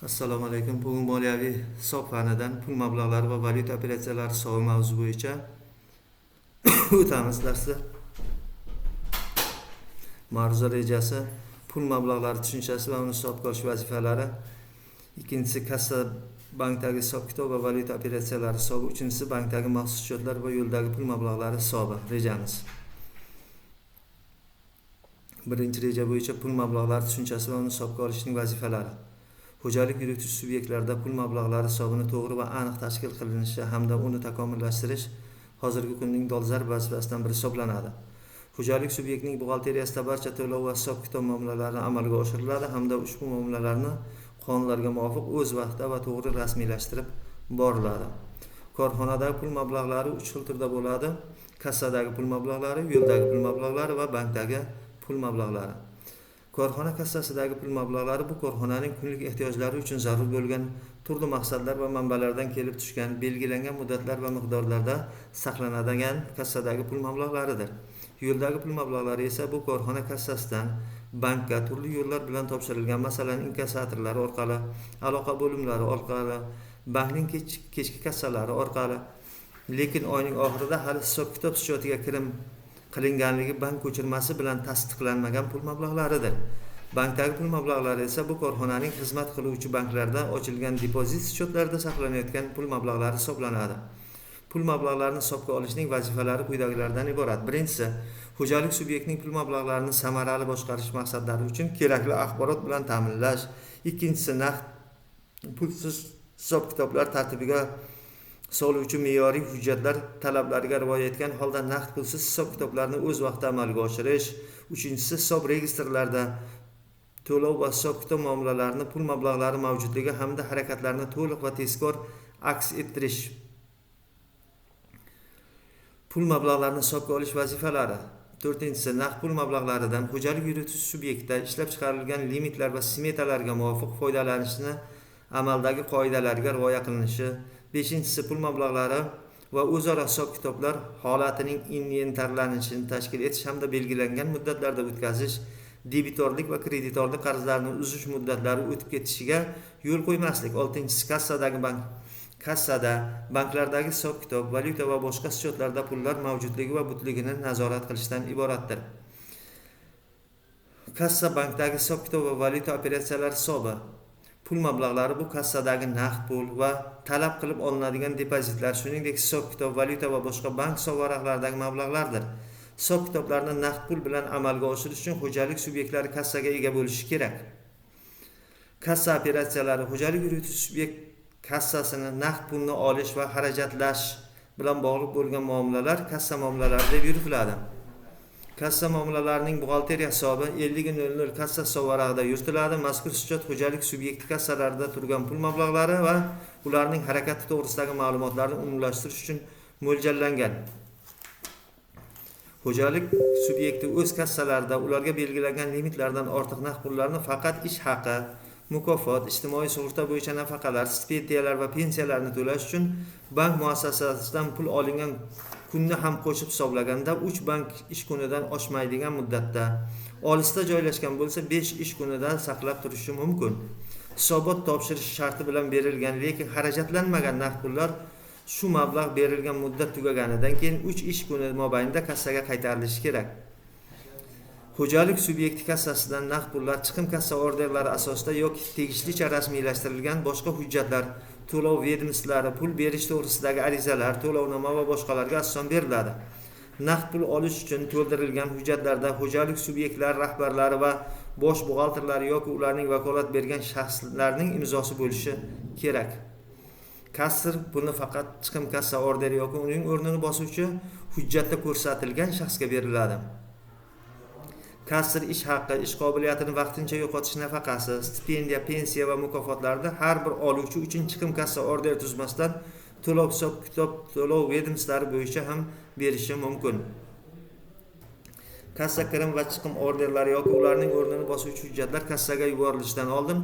Assalomu alaykum. Bugun moliyaviy hisob fanidan pul mablag'lari va valyuta operatsiyalari hisobi mavzu bo'yicha o'tamiz darsda. Ma'ruza rejasi, pul mablag'lari tushunchasi va uni hisobga olish vazifalari. Ikkinchisi kassa bankdagi hisob kitob va valyuta operatsiyalari hisobi. Uchinchisi bankdagi maxsus счетlar va yo'ldagi pul mablag'lari hisobi. Rejamiz. Birinchi reja bo'yicha pul mablag'lari tushunchasi va uni hisobga olishning vazifalari. Xo'jalik yuritish subyektlarida pul mablag'lari hisobini to'g'ri va aniq tashkil qilinishi hamda uni takomillashtirish hozirgi kunning dolzarb vazifasidan biri hisoblanadi. Xo'jalik subyektining buxgalteriyasida barcha to'lov va hisob-kitob muomalalari amalga oshiriladi hamda ushbu muomalalarni qonunlarga muvofiq o'z vaqtida va to'g'ri rasmiylashtirib boriladi. Korxonadagi pul mablag'lari 3 xil turda bo'ladi: kassadagi pul mablag'lari, yo'ldagi pul mablag'lari va bankdagi pul mablag'lari. Korxona kassasidagi pul mablag'lari bu korxonaning kunlik ehtiyojlari uchun zarur bo'lgan turli maqsadlar va manbalardan kelib tushgan belgilangan muddatlar va miqdorlarda saqlanadigan kassadagi pul mablag'laridir. Yo'ldagi pul mablag'lari esa bu korxona kassasidan bankka turli yo'llar bilan topshirilgan, masalan, inkassatorlar orqali, aloqa bo'limlari orqali, bankning kechki kassalari orqali, lekin oyning oxirida hali hisob-kitob schyotiga kirim qilinganligi bank ko'chirmasi bilan tasdiqlanmagan pul mablag'laridir. Bankdagi pul mablag'lari esa bu korxonaning xizmat qiluvchi banklarda ochilgan depozit schyotlarida saqlanayotgan pul mablag'lari hisoblanadi. Pul mablag'larini hisobga olishning vazifalari quyidagilardan iborat. Birinchisi, xo'jalik subyektining pul mablag'larini samarali boshqarish maqsadlari uchun kerakli axborot bilan ta'minlash. Ikkinchisi, naqd pulsiz hisob-kitoblar tartibiga soluvchi me'yoriy hujjatlar talablariga rioya etgan holda naqd pulsiz hisob-kitoblarni o'z vaqtida amalga oshirish. Uchinchisi, hisob registrlarida to'lov va hisob-kitob muomalalarini, pul mablag'lari mavjudligi hamda harakatlarni to'liq va tezkor aks ettirish. Pul mablag'larini hisobga olish vazifalari. To'rtinchisi, naqd pul mablag'laridan xo'jalik yuritish subyektida ishlab chiqarilgan limitlar va smetalarga muvofiq foydalanishni amaldagi qoidalarga rioya qilinishi. Beshinchisi, pul mablag'lari va o'zaro hisob-kitoblar holatining inventarlanishini tashkil etish hamda belgilangan muddatlarda o'tkazish, debitorlik va kreditorlik qarzlarini uzish muddatlari o'tib ketishiga yo'l qo'ymaslik. Oltinchisi, kassada banklardagi hisob-kitob, valyuta va boshqa schyotlarda pullar mavjudligi va butligini nazorat qilishdan iboratdir. Kassa bankdagi hisob-kitob va valyuta operatsiyalari hisobi. Pul mablag'lari bu kassadagi naqd pul va talab qilib olinadigan depozitlar, shuningdek hisob-kitob, valyuta va boshqa bank hisob varaqlaridagi mablag'lardir. Hisob-kitoblarni naqd pul bilan amalga oshirish uchun xo'jalik subyektlari kassaga ega bo'lishi kerak. Kassa operatsiyalari. Xo'jalik yuritish subyekt kassasini naqd pulni olish va xarajatlash bilan bog'liq bo'lgan muomalalar kassa muomalalari deb yuritiladi. Kassa muomalalarining buxgalteriya hisobi 50.00 kassa hisob varag'ida yuritiladi. Mazkur schyot xo'jalik subyekti kassalarida turgan pul mablag'lari va ularning harakati to'g'risidagi ma'lumotlarni umumlashtirish uchun mo'ljallangan. Xo'jalik subyekti o'z kassalarida ularga belgilangan limitlardan ortiq naqd pullarni faqat ish haqi, mukofot, ijtimoiy sug'urta bo'yicha nafaqalar, stipendiyalar va pensiyalarni to'lash uchun bank muassasasidan pul olingan kunni ham qo'shib hisoblaganda 3 bank ish kunidan oshmaydigan muddatda, olisda joylashgan bo'lsa 5 ish kunidan saqlab turishi mumkin. Hisobot topshirish sharti bilan berilgan, lekin xarajatlanmagan naqd pullar shu mablag' berilgan muddat tugaganidan keyin 3 ish kuni mobaynida kassaga qaytarilishi kerak. Xo'jalik subyekti kassasidan naqd pullar chiqim kassa orderlari asosida yoki tegishlicha rasmiylashtirilgan boshqa hujjatlar, to'lov vedomstlari, pul berish to'g'risidagi arizalar, to'lovnoma va boshqalarga asosan beriladi. Naqd pul olish uchun to'ldirilgan hujjatlarda xo'jalik subyektlar rahbarlari va bosh buxgalterlari yoki ularning vakolat bergan shaxslarning imzosi bo'lishi kerak. Kassir pulni faqat chiqim kassa orderi yoki uning o'rnini bosuvchi hujjatda ko'rsatilgan shaxsga beriladi. Kassir ish haqi, ish qobiliyatini vaqtincha yo'qotish nafaqasi, stipendiya, pensiya va mukofotlarda har bir oluvchi uchun chiqim kassa order tuzmasdan to'lov hisob-kitob, to'lov vedomstlari bo'yicha ham berishi mumkin. Kassa kirim va chiqim orderlari yoki ularning o'rnini bosuvchi hujjatlar kassaga yuborilishidan oldin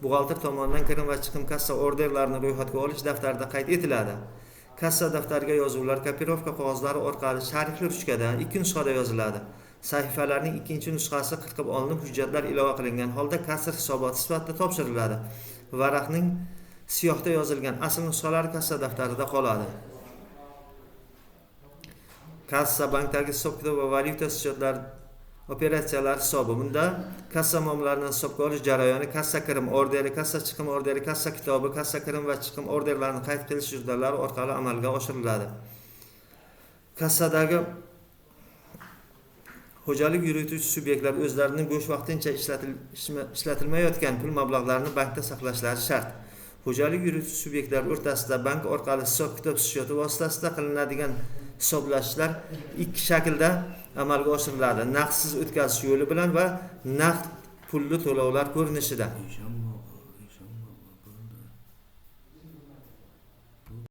buxgalter tomonidan kirim va chiqim kassa orderlarini ro'yxatga olish daftarida qayd etiladi. Kassa daftariga yozuvlar kopirovka qog'ozlari orqali sharikli ruchkada 2 nusxada yoziladi. Sahifalarning ikkinchi nusxasi qirqib olinib, hujjatlar ilova qilingan holda kasr hisoboti sifatida topshiriladi. Varaqning siyohda yozilgan asl nusxalari kassa daftarida qoladi. Kassa bankdagi hisob-kitob va valyuta schyotlar operatsiyalar hisobi. Bunda kassa muomalalaridan hisobga olish jarayoni, kassa kirim orderi, kassa chiqim orderi, kassa kitobi, kassa kirim va chiqim orderlarini qayd qilish jurnallari orqali amalga oshiriladi. Kassadagi xo'jalik yurituvchi subyektlar o'zlarining bo'sh vaqtincha ishlatilmayotgan pul mablag'larini bankda saqlashlari shart. Xo'jalik yurituvchi subyektlar o'rtasida bank orqali hisob-kitob schyoti vositasida qilinadigan hisoblashlar ikki shaklda amalga oshiriladi: naqdsiz o'tkazish yo'li bilan va naqd pulli to'lovlar ko'rinishida.